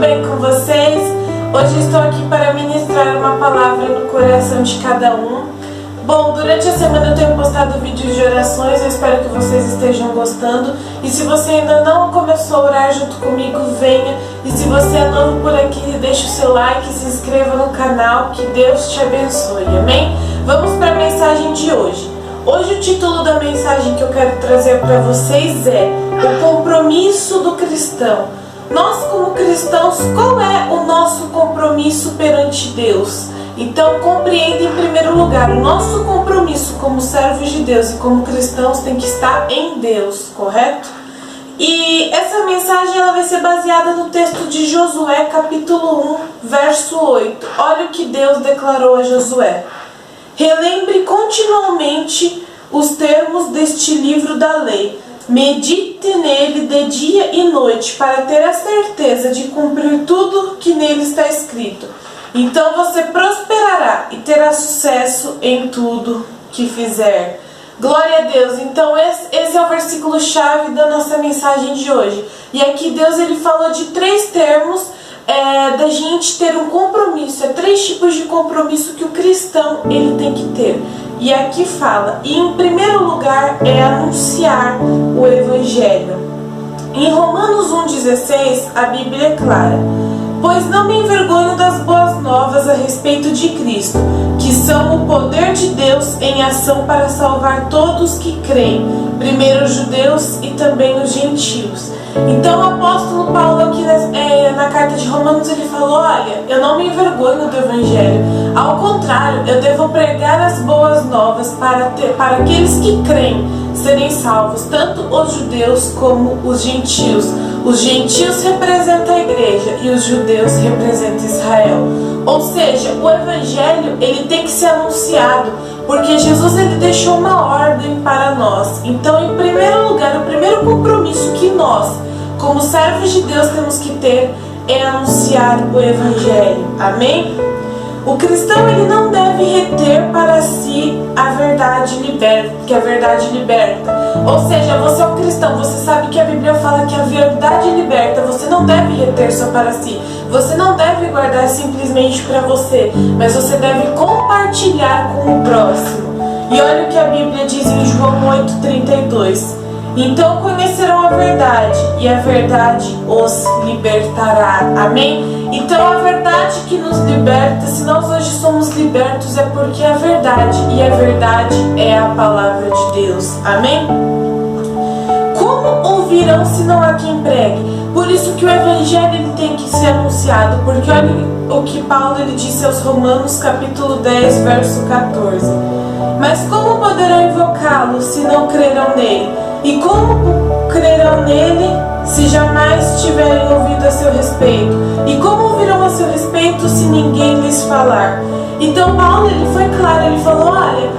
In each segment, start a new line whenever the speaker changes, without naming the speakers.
bem com vocês? Hoje estou aqui para ministrar uma palavra no coração de cada um. Bom, durante a semana eu tenho postado vídeos de orações, eu espero que vocês estejam gostando. E se você ainda não começou a orar junto comigo, venha. E se você é novo por aqui, deixe o seu like, se inscreva no canal, que Deus te abençoe, amém? Vamos para a mensagem de hoje. Hoje o título da mensagem que eu quero trazer para vocês é O Compromisso do Cristão. Nós como cristãos, qual é o nosso compromisso perante Deus? Então compreenda em primeiro lugar, o nosso compromisso como servos de Deus e como cristãos tem que estar em Deus, correto? E essa mensagem ela vai ser baseada no texto de Josué capítulo 1, verso 8. Olha o que Deus declarou a Josué. Relembre continuamente os termos deste livro da lei. Medite nele de dia e noite, para ter a certeza de cumprir tudo que nele está escrito. Então você prosperará e terá sucesso em tudo que fizer. Glória a Deus. Então esse é o versículo-chave da nossa mensagem de hoje. E aqui Deus ele falou de três termos da gente ter um compromisso. É três tipos de compromisso que o cristão ele tem que ter. E aqui fala, e em primeiro lugar é anunciar o Evangelho. Em Romanos 1,16 a Bíblia é clara. Pois não me envergonho das boas novas a respeito de Cristo, que são o poder de Deus em ação para salvar todos que creem, primeiro os judeus e também os gentios. Então o apóstolo Paulo aqui na carta de Romanos ele falou, olha, eu não me envergonho do Evangelho, ao contrário, eu devo pregar as boas novas para aqueles que creem serem salvos, tanto os judeus como os gentios. Os gentios representam a igreja e os judeus representam Israel. Ou seja, o Evangelho ele tem que ser anunciado, porque Jesus ele deixou uma ordem para nós. Então, em primeiro lugar, o primeiro compromisso que nós, como servos de Deus, temos que ter é anunciar o Evangelho. Amém? O cristão ele não deve reter para si a verdade liberta, que a verdade liberta. Ou seja, você é um cristão, você sabe que a Bíblia fala que a verdade liberta, você não deve reter só para si. Você não deve guardar simplesmente para você, mas você deve compartilhar com o próximo. E olha o que a Bíblia diz em João 8,32. Então conhecerão a verdade, e a verdade os libertará. Amém? Então a verdade que nos liberta, se nós hoje somos libertos, é porque é a verdade, e a verdade é a palavra de Deus. Amém? Como ouvirão se não há quem pregue? Por isso que o Evangelho ele tem que ser anunciado, porque olha o que Paulo ele disse aos Romanos capítulo 10, verso 14. Mas como poderão invocá-lo se não crerão nele? E como crerão nele se jamais tiverem ouvido a seu respeito? E como ouvirão a seu respeito se ninguém lhes falar? Então Paulo ele foi claro, ele falou, olha,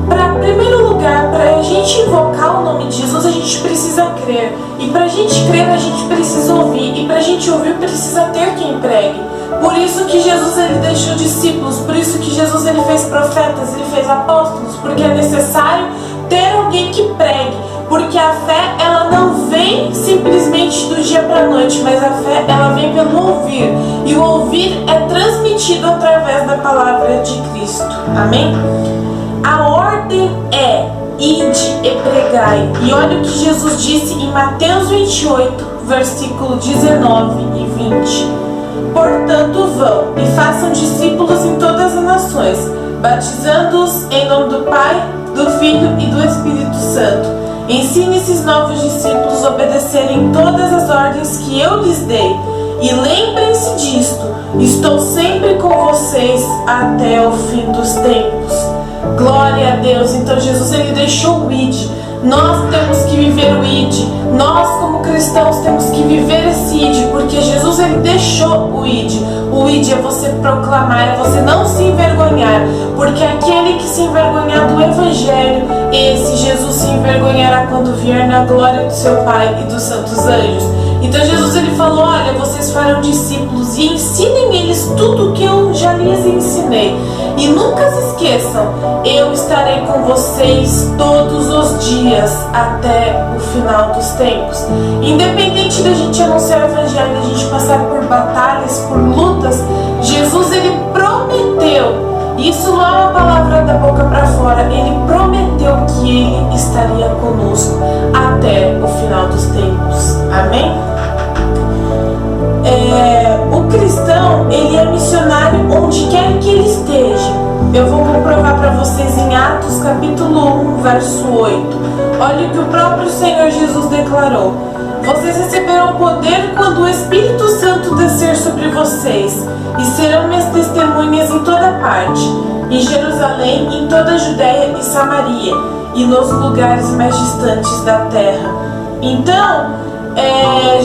para primeiro lugar, para a gente invocar o nome de Jesus, a gente precisa crer. E para a gente crer, a gente precisa ouvir. E para a gente ouvir, precisa ter quem pregue. Por isso que Jesus ele deixou discípulos, por isso que Jesus ele fez profetas, ele fez apóstolos, porque é necessário ter alguém que pregue. Porque a fé, ela não vem simplesmente do dia para a noite, mas a fé, ela vem pelo ouvir. E o ouvir é transmitido através da palavra de Cristo. Amém? A ordem é ide e pregai. E olha o que Jesus disse em Mateus 28, versículo 19 e 20. Portanto, vão e façam discípulos em todas as nações, batizando-os em nome do Pai, do Filho e do Espírito Santo. Ensine esses novos discípulos a obedecerem todas as ordens que eu lhes dei. E lembrem-se disto, estou sempre com vocês até o fim dos tempos. Glória a Deus. Então Jesus ele deixou o ID. Nós temos que viver o ID. Nós como cristãos temos que viver esse ID, porque Jesus ele deixou o ID. O ID é você proclamar, é você não se envergonhar, porque aquele que se envergonhar do Evangelho, esse Jesus se envergonhará quando vier na glória do seu Pai e dos santos anjos. Então Jesus ele falou, olha, vocês farão discípulos e ensinem eles tudo o que eu já lhes ensinei. E nunca se esqueçam, eu estarei com vocês todos os dias até o final dos tempos. Independente da gente anunciar o Evangelho, da gente passar por batalhas, batalhas, por lutas, Jesus ele prometeu, isso não é uma palavra da boca para fora, ele prometeu que ele estaria conosco até o final dos tempos. Amém? O cristão, ele é missionário onde quer que ele esteja. Eu vou comprovar para vocês em Atos capítulo 1, verso 8. Olha o que o próprio Senhor Jesus declarou: vocês receberão poder quando o Espírito Santo descer sobre vocês, e serão minhas testemunhas em toda parte, em Jerusalém, em toda a Judéia e Samaria, e nos lugares mais distantes da terra. Então,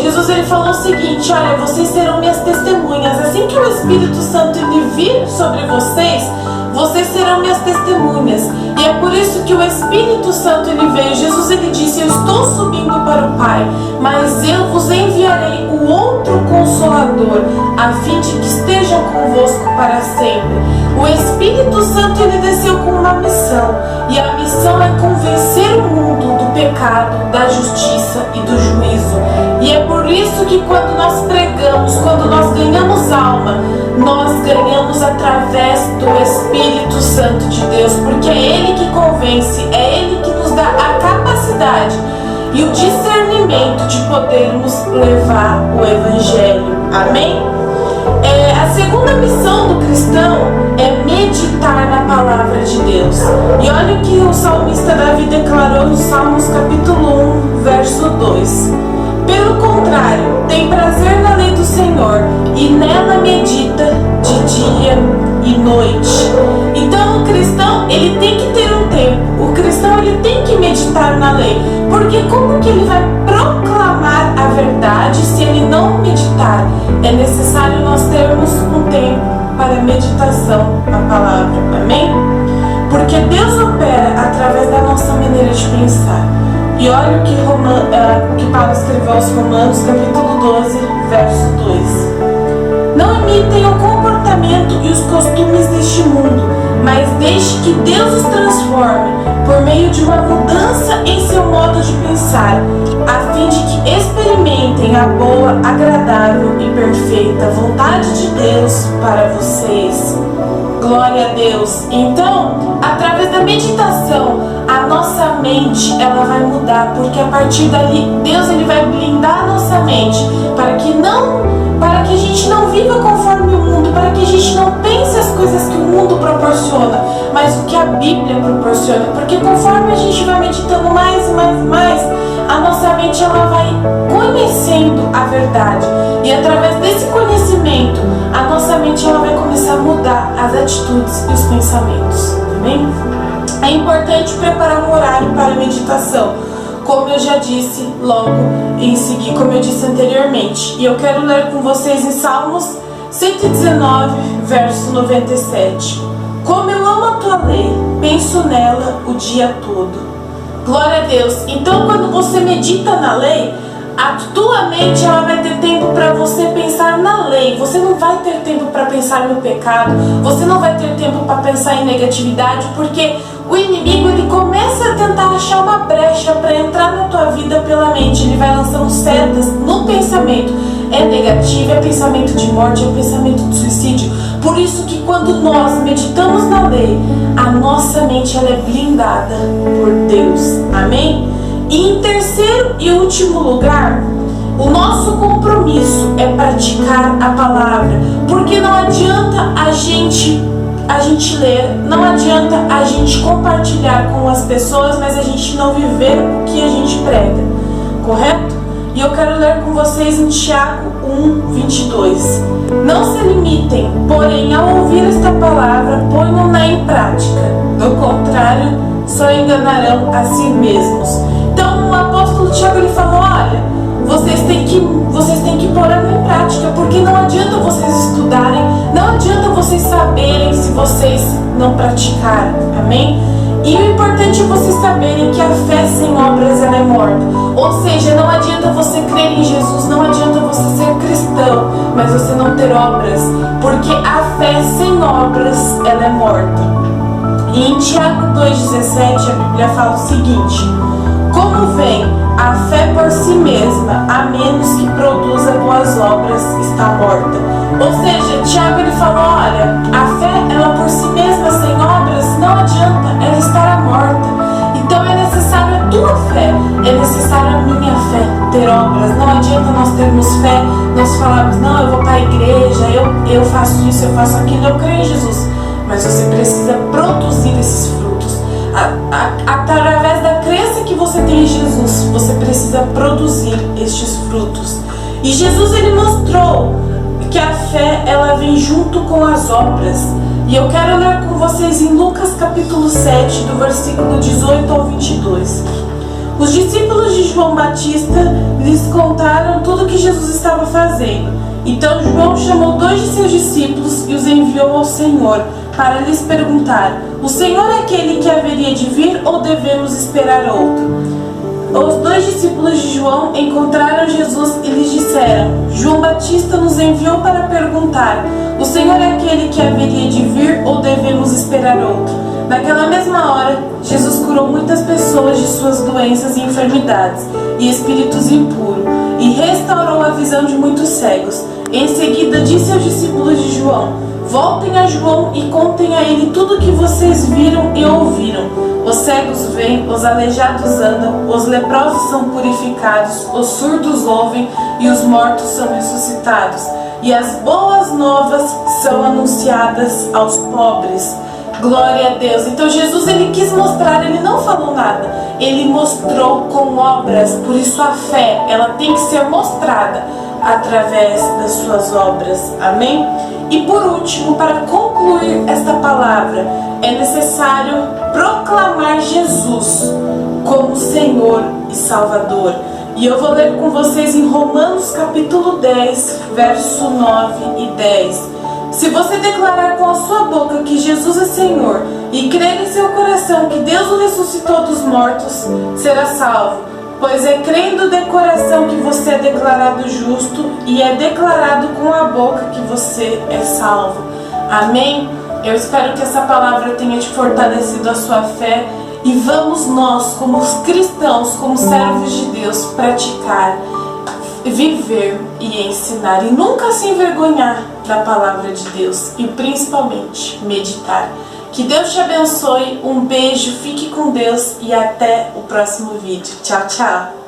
Jesus ele falou o seguinte: olha, vocês serão minhas testemunhas. Assim que o Espírito Santo ele vir sobre vocês, vocês serão minhas testemunhas. E é por isso que o Espírito Santo ele veio. Jesus ele disse: eu estou subindo para o Pai, mas eu vos enviarei o outro Consolador, a fim de que estejam convosco para sempre. O Espírito Santo ele desceu com uma missão, e a missão é convencer o mundo do pecado, da justiça e do juízo. E é por isso que quando nós pregamos, quando nós ganhamos alma, nós ganhamos através do Espírito Santo de Deus, porque é Ele que convence, é Ele que nos dá a capacidade e o discernimento de podermos levar o Evangelho. Amém? A segunda missão do cristão é meditar na palavra de Deus. E olha o que o salmista Davi declarou no Salmos capítulo 1, verso 2. Pelo contrário, tem prazer na lei do Senhor, e nela medita de dia e noite. Então o cristão, ele tem que ter um tempo. O cristão, ele tem que meditar na lei. Porque como que ele vai proclamar a verdade se ele não meditar? É necessário nós termos um tempo para meditação na palavra. Amém? Porque Deus opera através da nossa maneira de pensar. E olha o que Paulo escreveu aos Romanos, capítulo 12, verso 2. Não imitem o comportamento e os costumes deste mundo, mas deixe que Deus os transforme por meio de uma mudança em seu modo de pensar, a fim de que experimentem a boa, agradável e perfeita vontade de Deus para vocês. Glória a Deus. Então, através da meditação, a nossa mente ela vai mudar, porque a partir dali Deus ele vai blindar a nossa mente para que a gente não viva conforme o mundo, para que a gente não pense as coisas que o mundo proporciona, mas o que a Bíblia proporciona. Porque conforme a gente vai meditando mais e mais e mais, a nossa mente ela vai conhecendo a verdade, e através desse conhecimento a nossa mente ela vai começar a mudar as atitudes e os pensamentos. Amém? É importante preparar um horário para a meditação, como eu já disse logo em seguida, como eu disse anteriormente. E eu quero ler com vocês em Salmos 119, verso 97. Como eu amo a tua lei, penso nela o dia todo. Glória a Deus. Então, quando você medita na lei, a tua mente ela vai ter tempo para você pensar na lei. Você não vai ter tempo para pensar no pecado. Você não vai ter tempo para pensar em negatividade, porque o inimigo ele começa a tentar achar uma brecha para entrar na tua vida pela mente. Ele vai lançando setas no pensamento. É negativo, é pensamento de morte, é pensamento de suicídio. Por isso que quando nós meditamos na lei, a nossa mente ela é blindada por Deus. Amém? E em terceiro e último lugar, o nosso compromisso é praticar a palavra. Porque não adianta a gente ler, não adianta a gente compartilhar com as pessoas, mas a gente não viver o que a gente prega. Correto? E eu quero ler com vocês em Tiago 1, 22. Não se limitem, porém, ao ouvir esta palavra, ponham-na em prática. Do contrário, só enganarão a si mesmos. Então, o apóstolo Tiago ele falou: olha, vocês têm que pôr ela em prática, porque não adianta vocês estudarem, não adianta vocês saberem se vocês não praticarem. Amém? E o importante é vocês saberem que a fé sem obras ela é morta. Ou seja, não adianta você crer em Jesus, não adianta você ser cristão, mas você não ter obras, porque a fé sem obras ela é morta. E em Tiago 2,17 a Bíblia fala o seguinte: como vem a fé por si mesma, a menos que produza boas obras, está morta. Ou seja, Tiago ele falou, olha, a fé, ela por si mesma, sem obras, não adianta, ela estará morta. Então é necessário a tua fé, é necessário a minha fé ter obras. Não adianta nós termos fé, nós falarmos, não, eu vou para a igreja, eu faço isso, eu faço aquilo, eu creio em Jesus. Mas você precisa produzir esses frutos. Através da crença que você tem em Jesus, você precisa produzir estes frutos. E Jesus ele mostrou que a fé ela vem junto com as obras. E eu quero ler com vocês em Lucas capítulo 7, do versículo 18 ao 22. Os discípulos de João Batista lhes contaram tudo o que Jesus estava fazendo. Então João chamou 2 de seus discípulos e os enviou ao Senhor para lhes perguntar: o Senhor é aquele que haveria de vir ou devemos esperar outro? Os 2 discípulos de João encontraram Jesus e lhes disseram: João Batista nos enviou para perguntar: o Senhor é aquele que haveria de vir ou devemos esperar outro? Naquela mesma hora, Jesus curou muitas pessoas de suas doenças e enfermidades e espíritos impuros e restaurou a visão de muitos cegos. Em seguida, disse aos discípulos de João: voltem a João e contem a ele tudo o que vocês viram e ouviram. Os cegos veem, os aleijados andam, os leprosos são purificados, os surdos ouvem e os mortos são ressuscitados. E as boas novas são anunciadas aos pobres. Glória a Deus. Então Jesus ele quis mostrar, ele não falou nada, ele mostrou com obras. Por isso a fé, ela tem que ser mostrada através das suas obras. Amém? E por último, para concluir esta palavra, é necessário proclamar Jesus como Senhor e Salvador. E eu vou ler com vocês em Romanos capítulo 10, verso 9 e 10. Se você declarar com a sua boca que Jesus é Senhor e crer em seu coração que Deus o ressuscitou dos mortos, será salvo. Pois é crendo de coração que você é declarado justo e é declarado com a boca que você é salvo. Amém? Eu espero que essa palavra tenha te fortalecido a sua fé e vamos nós, como cristãos, como servos de Deus, praticar, viver e ensinar e nunca se envergonhar da palavra de Deus e principalmente meditar. Que Deus te abençoe, um beijo, fique com Deus e até o próximo vídeo. Tchau, tchau!